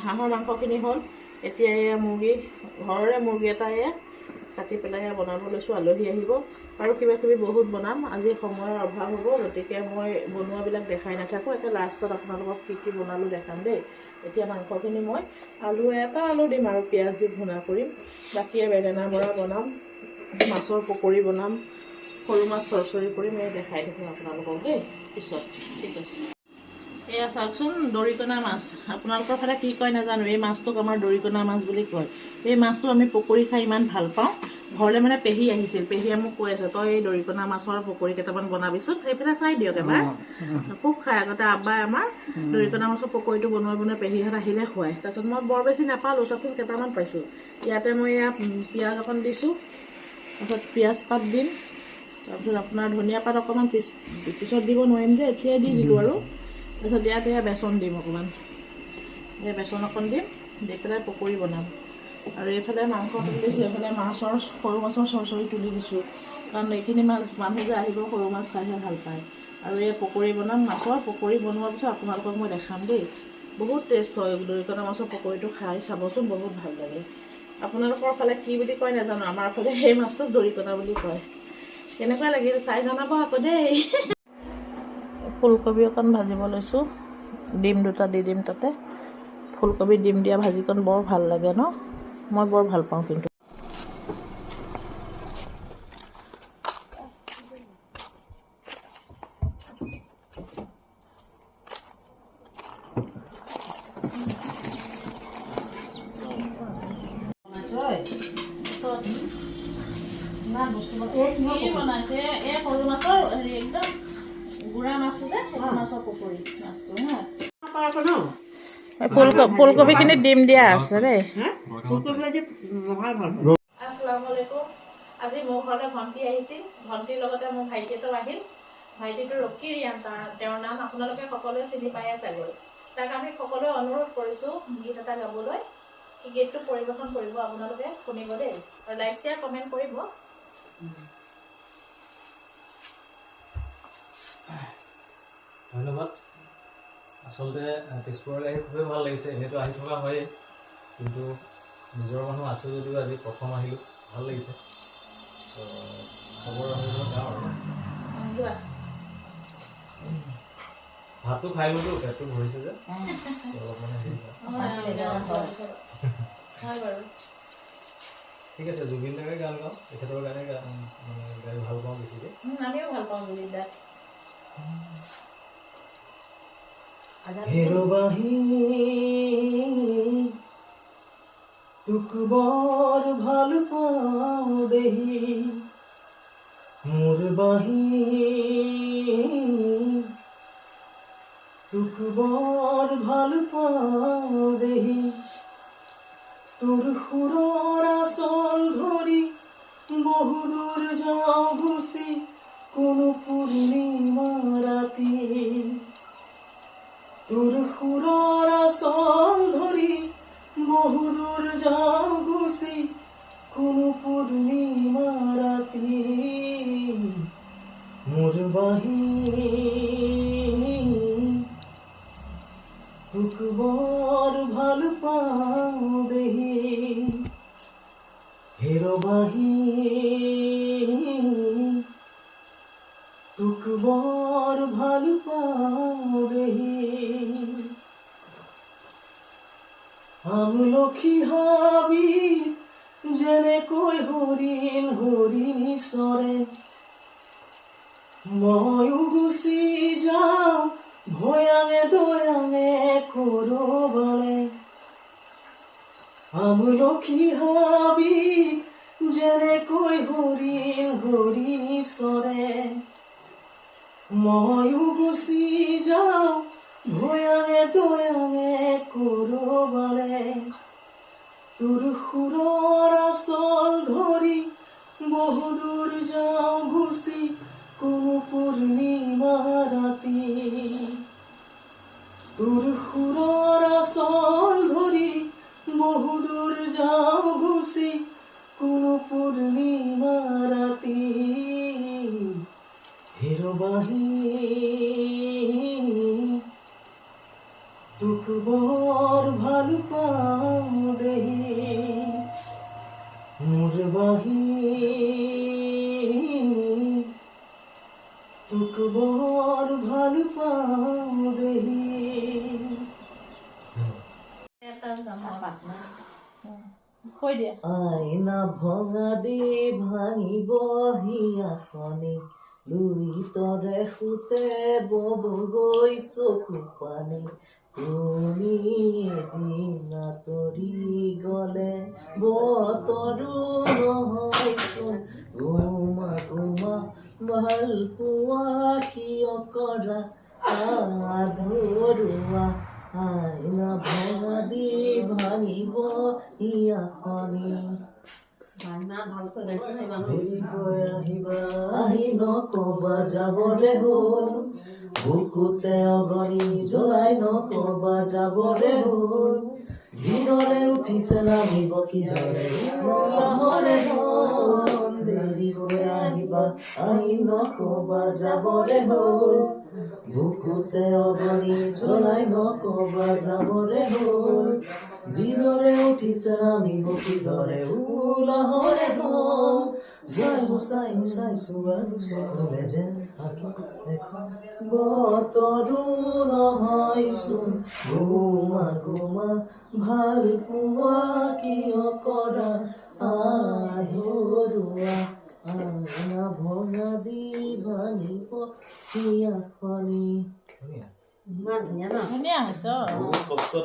হাঁহৰ মাংসখিনি হ'ল। এতিয়া এয়া মুৰ্গী, ঘৰৰে মুৰ্গী এটা এয়া কাটি পেলাই বনাব লৈছোঁ। আলহী আহিব আৰু কিবা কিবি বহুত বনাম। আজি সময়ৰ অভাৱ হ'ব, গতিকে মই বনোৱাবিলাক দেখাই নাথাকোঁ। এতিয়া লাষ্টত আপোনালোকক কি কি বনালোঁ দেখাম দেই। এতিয়া মাংসখিনি মই এটা আলু দিম আৰু পিঁয়াজ দি ভুনা কৰিম। বাকী বেঙেনা বৰা বনাম, মাছৰ পকৰি বনাম, সৰু মাছ চৰচৰি কৰিম। এই দেখাই থাকোঁ আপোনালোকক দেই পিছত। ঠিক আছে। এয়া চাওকচোন, দৰিকণা মাছ। আপোনালোকৰ ফালে কি কয় নাজানো, এই মাছটোক আমাৰ দৰিকণা মাছ বুলি কয়। এই মাছটো আমি পকৰি খাই ইমান ভাল পাওঁ। ঘৰলৈ মানে পেহী আহিছিল, পেহীয়ে মোক কৈ আছে তই এই দৰিকণা মাছৰ পকৰি কেইটামান বনাবিচোন। সেইফালে চাই দিয়ক এবাৰ। খুব খাই। আগতে আব্বাই আমাৰ দৰিকণা মাছৰ পকৰিটো বনোৱা পেহীহঁত আহিলে খুৱাই। তাৰপিছত মই বৰ বেছি নাপালোঁ, চাওকচোন কেইটামান পাইছোঁ। ইয়াতে মই এয়া পিঁয়াজ অকণ দিছোঁ, তাৰপিছত পিঁয়াজ পাত দিম, তাৰপিছত আপোনাৰ ধনিয়া পাত অকণমান পিছত দিব নোৱাৰিম যে, এতিয়াই দি দিলোঁ আৰু। তাৰপিছত ইয়াত এয়া বেচন দিম অকণমান, এই বেচন অকণ দিম, দি পেলাই পকৰি বনাম। আৰু এইফালে মাংস তুলি দিছোঁ, এইফালে সৰু মাছৰ চৰচৰি তুলি দিছোঁ। কাৰণ এইখিনি মাছ মানুহ যে আহিব সৰু মাছ খাইহে ভাল পায়। আৰু এই পকৰি বনাম, মাছৰ পকৰি বনোৱাৰ পিছত আপোনালোকক মই দেখাম দেই। বহুত টেষ্ট হয় দৰিকণা মাছৰ পকৰিটো, খাই চাবচোন, বহুত ভাল লাগে। আপোনালোকৰ ফালে কি বুলি কয় নাজানো, আমাৰ ফালে সেই মাছটোক দৰিকণা বুলি কয়। কেনেকুৱা লাগিল চাই জনাব আকৌ দেই। ফুলকবি অকণ ভাজিব লৈছোঁ, ডিম দুটা দি দিম তাতে। ফুলকবি ডিম দিয়া ভাজিকণ বৰ ভাল লাগে ন, মই বৰ ভাল পাওঁ কিন্তু। বনাইছে এই সৰু মাছৰ হেৰি একদম গুড়া মাছটো যে, সেইটো মাছৰ পকৰি মাছটো হা। ফুলকবিখিনি ডিম দিয়া আছে দেই। আসসালামু আলাইকুম। আজি মোৰ ঘৰলৈ ভণ্টি আহিছিল, ভণ্টিৰ লগতে মোৰ ভাইটি এটাও আহিল। ভাইটিটো ৰকি ৰিয়ান, তেওঁৰ নাম আপোনালোকে সকলোৱে চিনি পায়ে চাগৈ। তাক আমি সকলোৱে অনুৰোধ কৰিছোঁ গীত এটা গাবলৈ। সেই গীতটো পৰিৱেশন কৰিব, আপোনালোকে শুনিব দেই, আৰু লাইক শ্বেয়াৰ কমেণ্ট কৰিব। ধন্যবাদ। আচলতে তেজপুৰলৈ আহি খুবেই ভাল লাগিছে। এনেইতো আহি থকা হয়েই, কিন্তু নিজৰ মানুহ আছে যদিও আজি প্ৰথম আহিলোঁ, ভাল লাগিছে। খবৰ অনুযায়ী গাওঁ আৰু ভাতটো খাই ল'লোঁ, পেটটো ভৰিছে যে অলপ মানে ঠিক আছে। জুবিন দাকে গান গাওঁ, তেখেতৰ গানে মানে গাই ভাল পাওঁ বেছিকৈ। আমিও ভাল পাওঁ জুবিন দাক। হেৰবাহি তোক বৰ ভাল পাওঁ দেহি, মোৰ বাহি তোক বৰ ভাল পাওঁ দেহি। তোৰ সুৰৰ আচল ধৰি বহুদূৰ যাওঁ গুচি, কোনো পূৰ্ণিমা ৰাতি। তোৰ সুৰৰ আচল ধৰি বহুদূৰ যাওঁ গুচি, কোনো পূৰ্ণিমা ৰাতি। মোৰ বাহি তোক বৰ ভাল পাওঁ দেহি, হেৰবাহি তোক বৰ ভাল পাওঁ দেহি। আমলখি হাবিত যেনেকৈ হৰিণ হৰিণী চৰে, ময়ো গুচি যাওঁ ভয়াঙে দয়াঙে কৰবালে। আমলখি হাবিত যেনেকৈ হৰিণ হৰিণী চৰে, ময়ো গুচি যাওঁ ভয়াঙে দয়াঙে কৰবালে। তোৰ সুৰৰ আচল ধৰি বহুদূৰ যাওঁ গুচি, কোনো পূৰ্ণিমা ৰাতি। তোৰ সুৰৰ আচল ধৰি বহুদূৰ যাওঁ গুচি, কোনো পূৰ্ণিমা ৰাতি। হেৰবাহি তোক বৰ বৰ ভাল পাওঁ দেহি মোৰ বাহি তোক বৰ ভাল পাওঁ দেহি কৈ দিয়া আইনা ভঙা দি ভাঙিব হিয়াখনি লুইতৰে সুতে বব গৈ চকু পানী তুমি এদিন আঁতৰি গলে বতৰো নহয়চোন গোমা গোমা ভাল পোৱা কিয় কৰা আধৰুৱা আইনা ভঙা দি ভাঙিব হিয়াখনি দেৰিকৈ আহিবা আহি নকবা যাবৰে হ'ল বুকুতে অগণি জ্বলাই নকবা যাবৰে হ'ল যিদৰে উঠিছে নামিব কিদৰে লাহৰে হ'ল দেৰিকৈ আহিবা আহি নকবা যাবৰে হ'ল বুকুতে অগণি জ্বলাই নকবা যাবৰে হ'ল যিদৰে উঠিছে নামিব কিদৰে লাহৰে হ'ল চাই চোৱাৰো চকুলে যেন বতৰো নহয়চোন গোমা গোমা ভাল পোৱা কিয় কৰা আধৰুৱা আইনা ভঙা দি ভাঙিব হিয়াখনি ধুনীয়া ইমান ধুনীয়া ন ধুনীয়া হৈছে বহুত কষ্টত